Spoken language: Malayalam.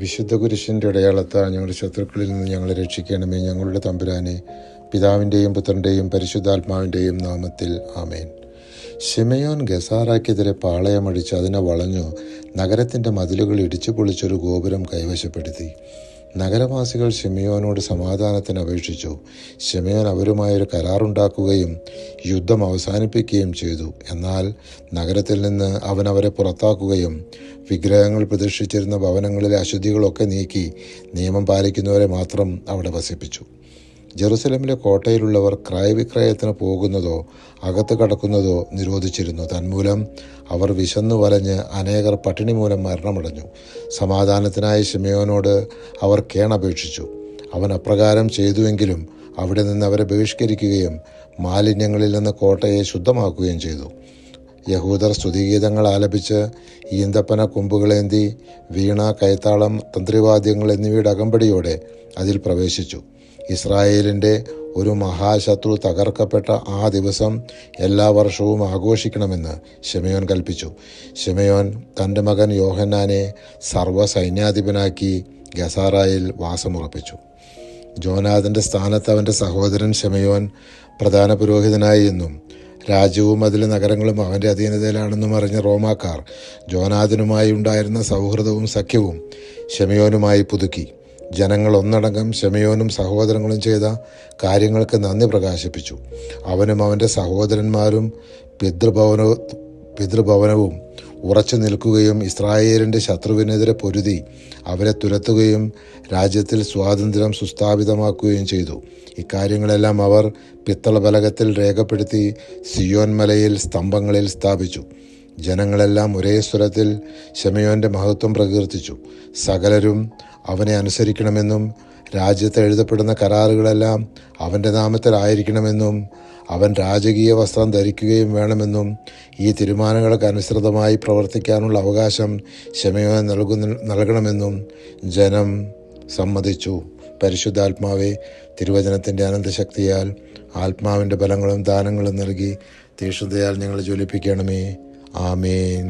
വിശുദ്ധ കുരിശിൻ്റെ അടയാളത്താൽ ഞങ്ങളുടെ ശത്രുക്കളിൽ നിന്ന് ഞങ്ങളെ രക്ഷിക്കണമേ. ഞങ്ങളുടെ തമ്പുരാനെ, പിതാവിൻ്റെയും പുത്രൻ്റെയും പരിശുദ്ധാത്മാവിൻ്റെയും നാമത്തിൽ ആമേൻ. ശിമയോൻ ഗസാറാക്കെതിരെ പാളയമടിച്ച് അതിനെ വളഞ്ഞു നഗരത്തിൻ്റെ മതിലുകൾ ഇടിച്ചു പൊളിച്ചൊരു ഗോപുരം കൈവശപ്പെടുത്തി. നഗരവാസികൾ ശിമയോനോട് സമാധാനത്തിന് അപേക്ഷിച്ചു. ശിമയോൻ അവരുമായൊരു കരാറുണ്ടാക്കുകയും യുദ്ധം അവസാനിപ്പിക്കുകയും ചെയ്തു. എന്നാൽ നഗരത്തിൽ നിന്ന് അവൻ അവരെ പുറത്താക്കുകയും വിഗ്രഹങ്ങൾ പ്രതിഷ്ഠിച്ചിരുന്ന ഭവനങ്ങളിലെ അശുദ്ധികളൊക്കെ നീക്കി നിയമം പാലിക്കുന്നവരെ മാത്രം അവിടെ വസിപ്പിച്ചു. ജെറുസലേമിലെ കോട്ടയിലുള്ളവർ ക്രയവിക്രയത്തിന് പോകുന്നതോ അകത്ത് കടക്കുന്നതോ നിരോധിച്ചിരുന്നു. തന്മൂലം അവർ വിശന്നു വലഞ്ഞ് അനേകർ പട്ടിണി മൂലം മരണമടഞ്ഞു. സമാധാനത്തിനായി ശിമയോനോട് അവർ കേണപേക്ഷിച്ചു. അവൻ അപ്രകാരം ചെയ്തുവെങ്കിലും അവിടെ നിന്ന് അവരെ ബഹിഷ്കരിക്കുകയും മാലിന്യങ്ങളിൽ നിന്ന് കോട്ടയെ ശുദ്ധമാക്കുകയും ചെയ്തു. യഹൂദർ സ്തുതിഗീതങ്ങൾ ആലപിച്ച് ഈന്തപ്പന കൊമ്പുകളേന്തി വീണ, കൈത്താളം, തന്ത്രിവാദ്യങ്ങൾ എന്നിവയുടെ അകമ്പടിയോടെ അതിൽ പ്രവേശിച്ചു. ഇസ്രായേലിൻ്റെ ഒരു മഹാശത്രു തകർക്കപ്പെട്ട ആ ദിവസം എല്ലാ വർഷവും ആഘോഷിക്കണമെന്ന് ശിമയോൻ കൽപ്പിച്ചു. ശിമയോൻ തൻ്റെ മകൻ യോഹന്നാനെ സർവ്വസൈന്യാധിപനാക്കി ഗസാറായിൽ വാസമുറപ്പിച്ചു. ജോനാഥൻ്റെ സ്ഥാനത്ത് അവൻ്റെ സഹോദരൻ ശിമയോൻ പ്രധാന പുരോഹിതനായി എന്നും രാജ്യവും അതിലെ നഗരങ്ങളും അവൻ്റെ അധീനതയിലാണെന്നും അറിഞ്ഞ റോമാക്കാർ ജോനാഥനുമായി ഉണ്ടായിരുന്ന സൗഹൃദവും സഖ്യവും ശിമയോനുമായി പുതുക്കി. ജനങ്ങൾ ഒന്നടങ്കം ശിമയോനും സഹോദരങ്ങളും ചെയ്ത കാര്യങ്ങൾക്ക് നന്ദി പ്രകാശിപ്പിച്ചു. അവനും അവൻ്റെ സഹോദരന്മാരും പിതൃഭവനവും ഉറച്ചു നിൽക്കുകയും ഇസ്രായേലിൻ്റെ ശത്രുവിനെതിരെ പൊരുതി അവരെ തുരത്തുകയും രാജ്യത്തിൽ സ്വാതന്ത്ര്യം സുസ്ഥാപിതമാക്കുകയും ചെയ്തു. ഇക്കാര്യങ്ങളെല്ലാം അവർ പിത്തളഫലകത്തിൽ രേഖപ്പെടുത്തി സിയോൻ മലയിൽ സ്തംഭങ്ങളിൽ സ്ഥാപിച്ചു. ജനങ്ങളെല്ലാം ഒരേ സ്വരത്തിൽ ശിമയോൻ്റെ മഹത്വം പ്രകീർത്തിച്ചു. സകലരും അവനെ അനുസരിക്കണമെന്നും രാജ്യത്ത് എഴുതപ്പെടുന്ന കരാറുകളെല്ലാം അവൻ്റെ നാമത്തിലായിരിക്കണമെന്നും അവൻ രാജകീയ വസ്ത്രം ധരിക്കുകയും വേണമെന്നും ഈ തീരുമാനങ്ങൾക്ക് അനുസൃതമായി പ്രവർത്തിക്കാനുള്ള അവകാശം ശിമയോൻ നൽകണമെന്നും ജനം സമ്മതിച്ചു. പരിശുദ്ധാത്മാവെ, തിരുവചനത്തിൻ്റെ അനന്തശക്തിയാൽ ആത്മാവിൻ്റെ ബലങ്ങളും ദാനങ്ങളും നൽകി തീക്ഷ്ണതയാൽ ഞങ്ങളെ ജ്വലിപ്പിക്കണമേ. ആമേൻ.